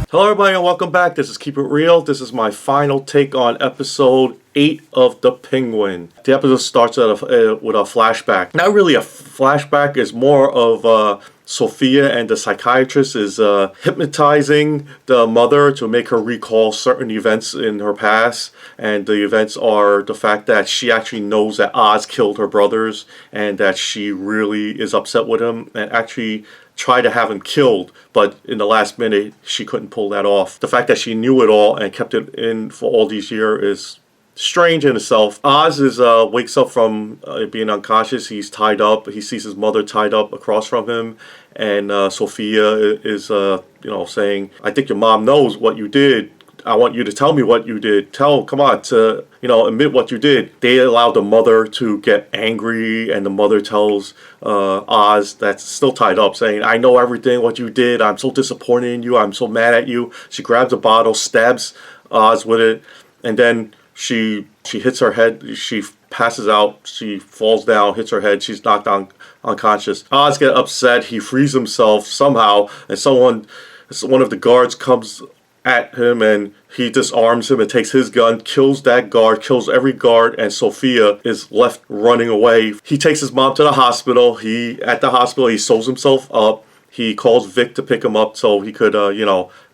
Hello, everybody, and welcome back. This is Keep It Real. This is my final take on episode 8 of The Penguin. The episode starts with a flashback. Not really a flashback, it's more of Sophia and the psychiatrist is hypnotizing the mother to make her recall certain events in her past. And the events are the fact that she actually knows that Oz killed her brothers and that she really is upset with him and actually tried to have him killed, but in the last minute she couldn't pull that off. The fact that she knew it all and kept it in for all these years is strange in itself. Oz wakes up from being unconscious. He's tied up. He sees his mother tied up across from him, and Sophia is saying, "I think your mom knows what you did. I want you to tell me what you did. Come on, to admit what you did." They allow the mother to get angry, and the mother tells Oz, that's still tied up, saying, "I know everything what you did. I'm so disappointed in you. I'm so mad at you." She grabs a bottle, stabs Oz with it, and then she hits her head. She passes out. She falls down, hits her head. She's knocked unconscious. Oz gets upset. He frees himself somehow, and one of the guards comes at him and he disarms him and takes his gun, kills that guard, kills every guard, and Sophia is left running away. He takes his mom to the hospital. At the hospital, he sews himself up. He calls Vic to pick him up so he could,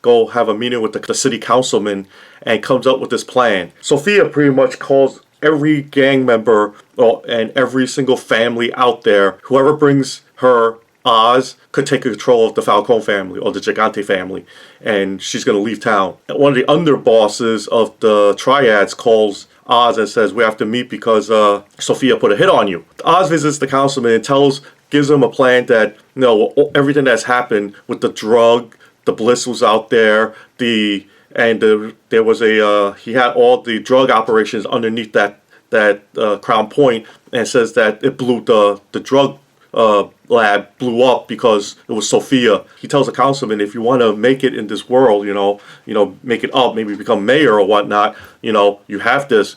go have a meeting with the city councilman and comes up with this plan. Sophia pretty much calls every gang member and every single family out there. Whoever brings her Oz could take control of the Falcone family or the Gigante family, and she's going to leave town. One of the underbosses of the Triads calls Oz and says, "We have to meet because Sophia put a hit on you." Oz visits the councilman and gives him a plan that, everything that's happened with the drug, the Bliss was out there, there was he had all the drug operations underneath that Crown Point, and says that it blew the drug lab blew up because it was Sophia. He tells the councilman, if you want to make it in this world, make it up, maybe become mayor or whatnot, you have this.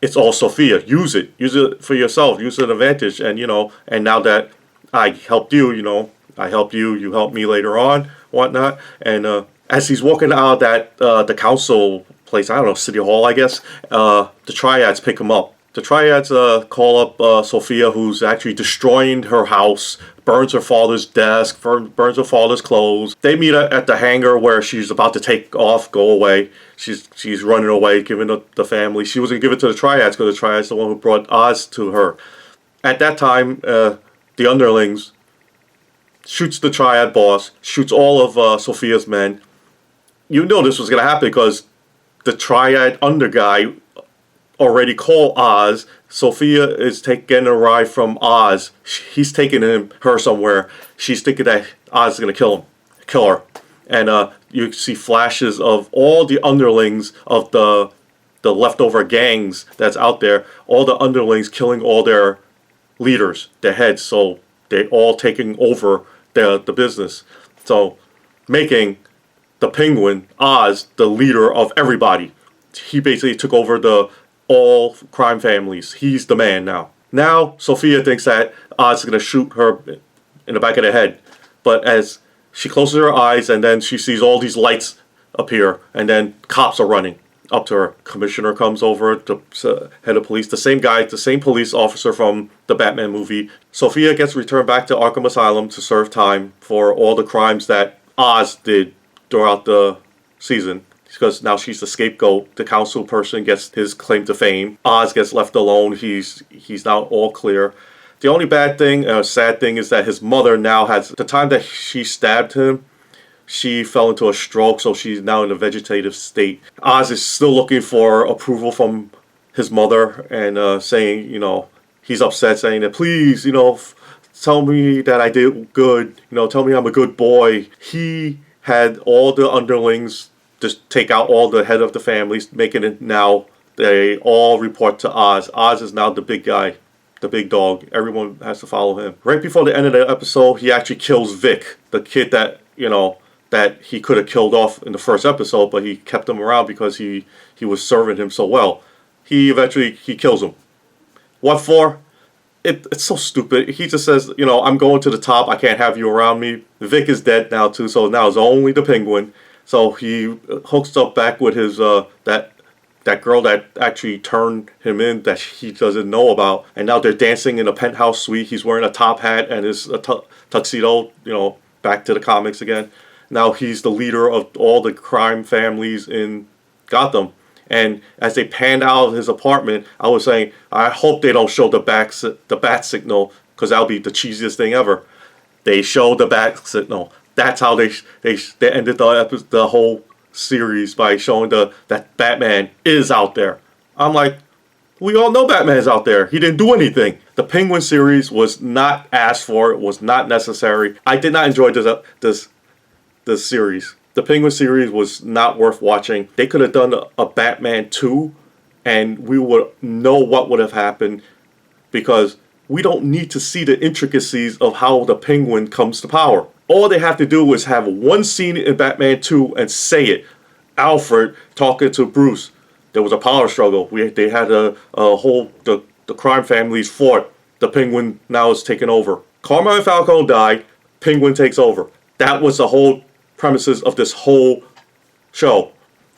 It's all Sophia. Use it for yourself. Use it an advantage. And and now that I helped you, I helped you. You helped me later on, whatnot. And as he's walking out of the council place, I don't know, City Hall, I guess, the Triads pick him up. The Triads call up Sophia, who's actually destroying her house, burns her father's desk, burns her father's clothes. They meet at the hangar where she's about to take off, go away. She's running away, giving the family. She was going to give it to the Triads because the Triads the one who brought Oz to her. At that time, the underlings shoots the Triad boss, shoots all of Sophia's men. You know this was going to happen because the Triad under guy already called Oz. Sophia is getting a ride from Oz. He's taking her somewhere. She's thinking that Oz is going to kill her. And you see flashes of all the underlings of the leftover gangs that's out there. All the underlings killing all their leaders, their heads. So they're all taking over the business. So making the Penguin, Oz, the leader of everybody. He basically took over all crime families. He's the man now. Now, Sophia thinks that Oz is going to shoot her in the back of the head. But as she closes her eyes and then she sees all these lights appear and then cops are running up to her. Commissioner comes over, the head of police, the same guy, the same police officer from the Batman movie. Sophia gets returned back to Arkham Asylum to serve time for all the crimes that Oz did throughout the season. Because now she's the scapegoat. The council person gets his claim to fame. Oz gets left alone. He's now all clear. The only sad thing is that his mother now the time that she stabbed him, she fell into a stroke, so she's now in a vegetative state. Oz is still looking for approval from his mother and saying, he's upset, saying that, please, tell me that I did good. Tell me I'm a good boy. He had all the underlings just take out all the head of the families, making it now they all report to Oz. Oz is now the big guy, the big dog. Everyone has to follow him. Right before the end of the episode, he actually kills Vic, the kid that he could have killed off in the first episode, but he kept him around because he was serving him so well. He kills him. What for? It's so stupid. He just says, I'm going to the top. I can't have you around me. Vic is dead now too, so now it's only the Penguin. So he hooks up back with his that girl that actually turned him in that he doesn't know about, and now they're dancing in a penthouse suite. He's wearing a top hat and his tuxedo. Back to the comics again. Now he's the leader of all the crime families in Gotham. And as they panned out of his apartment, I was saying, I hope they don't show the bat signal, because that'll be the cheesiest thing ever. They showed the bat signal. That's how they ended the whole series, by showing that Batman is out there. I'm like, we all know Batman's out there. He didn't do anything. The Penguin series was not asked for. It was not necessary. I did not enjoy this series. The Penguin series was not worth watching. They could have done a Batman 2 and we would know what would have happened, because we don't need to see the intricacies of how the Penguin comes to power. All they have to do is have one scene in Batman 2 and say it. Alfred talking to Bruce. There was a power struggle. They had a whole, the crime families fought. The Penguin now is taking over. Carmine Falcone died. Penguin takes over. That was the whole premises of this whole show.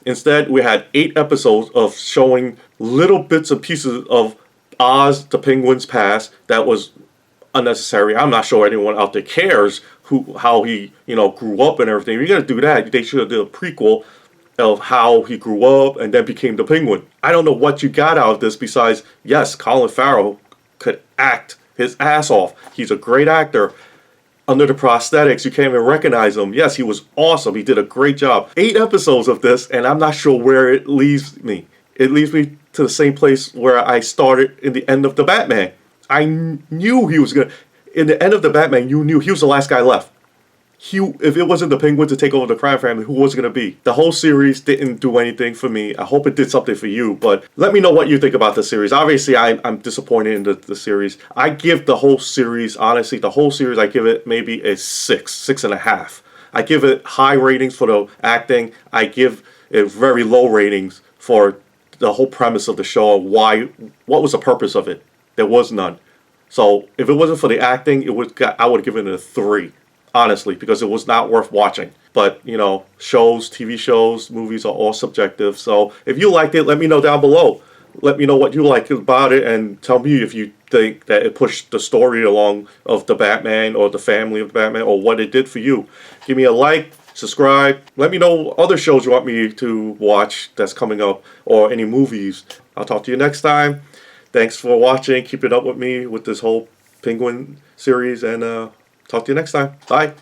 Instead, we had 8 episodes of showing little bits and pieces of Oz the Penguin's past that was unnecessary. I'm not sure anyone out there cares how he grew up and everything. If you're gonna do that, they should have done a prequel of how he grew up and then became the Penguin. I don't know what you got out of this besides, yes, Colin Farrell could act his ass off. He's a great actor. Under the prosthetics, you can't even recognize him. Yes, he was awesome. He did a great job. 8 episodes of this, and I'm not sure where it leaves me. It leaves me to the same place where I started in the end of the Batman. I knew he was going to... In the end of the Batman, you knew he was the last guy left. If it wasn't the Penguin to take over the crime family, who was it going to be? The whole series didn't do anything for me. I hope it did something for you, but let me know what you think about the series. Obviously, I'm disappointed in the series. I give the whole series, honestly, I give it maybe a 6.5. I give it high ratings for the acting. I give it very low ratings for the whole premise of the show. What was the purpose of it? There was none. So if it wasn't for the acting, I would have given it a 3. Honestly, because it was not worth watching. But, shows, TV shows, movies are all subjective. So if you liked it, let me know down below. Let me know what you like about it, and tell me if you think that it pushed the story along of the Batman or the family of Batman, or what it did for you. Give me a like, subscribe. Let me know other shows you want me to watch that's coming up, or any movies. I'll talk to you next time. Thanks for watching. Keep it up with me with this whole Penguin series, and talk to you next time. Bye.